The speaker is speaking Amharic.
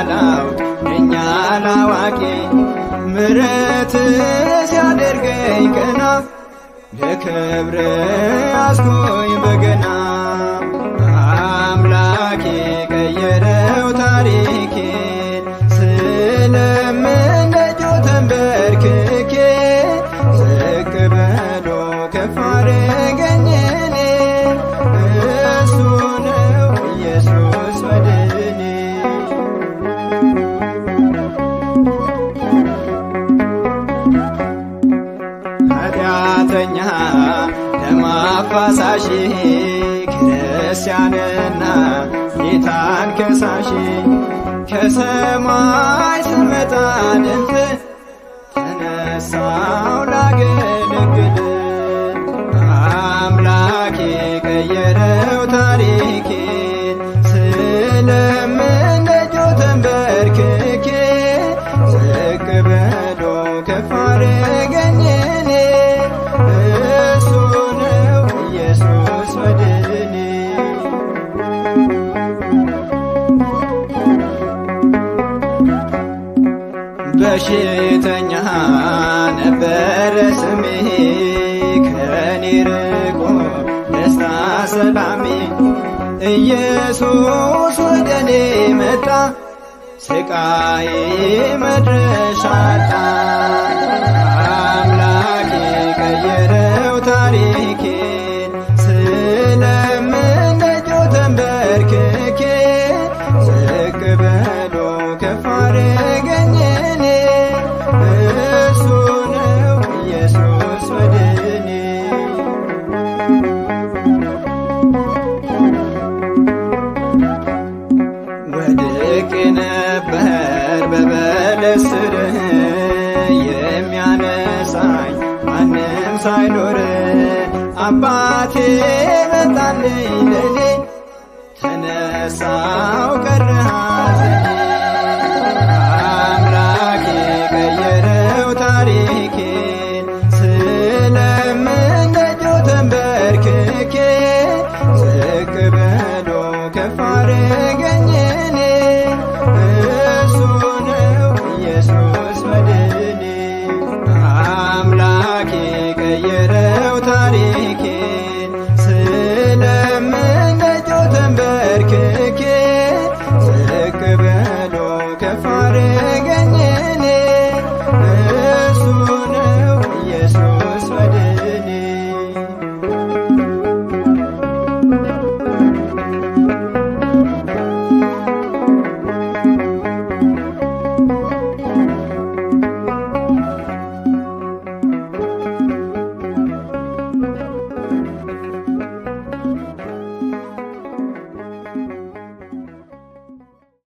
ላላውቅ ነኝ አላዋቂ ምሕረት ሲያደርገኝ ቀና ለክብር አስኮኝ በገና አምላኬ ቀየረው ታሪኬን ስለምን ደጆ ተንበርክኬ ዝቅ በሎ ከፍ አረገኝ እኔን እሱ ነው ኢየሱስ መድኔ ኃጢአተኛ ደም አፋሳሽ ክርስቲያንና ጌታን ከሳሽ ከሰማይ ስመጣ ድምፅ ተነሳው ላገለግል አምላኬ ቀየረው ታሪኬን ስለምን ደጆ ተንበርክኬ ዝቅ በሎ ከፍ አረገኝ እኔን እሱ ነው ኢየሱስ መድኔ በሽተኛ ነበረ ስሜ ከኔ ርቆ ደስታ ሰላሜ ኢየሱስ ወደኔ መጣ ስቃዬ መድረሻ አጣ አምላኬ ቀየረው ታሪኬን ስለምን ደጆ ተንበርክኬ ዝቅ በሎ ከፍ አረገኝ እኔን እሱ ነው ኢየሱስ መድኔ ወድቄ ነበር በበለስ ስር የሚያነሳኝ ማንም ሳይኖር አባቴ መጣልኝ ለኔ ተነሳው ቀረ ሐዘኔ አምላኬ ቀየረው ታሪኬን ስለምን ደጆ ተንበርክኬ ዝቅ በሎ ከፍ አረገኝ እኔን እሱ ነው ኢየሱስ መድኔ አምላኬ ቀየረው ታሪኬን ስለምን ደጆ ተንበርክኬ ዝቅ በሎ ከፍ አረገኝ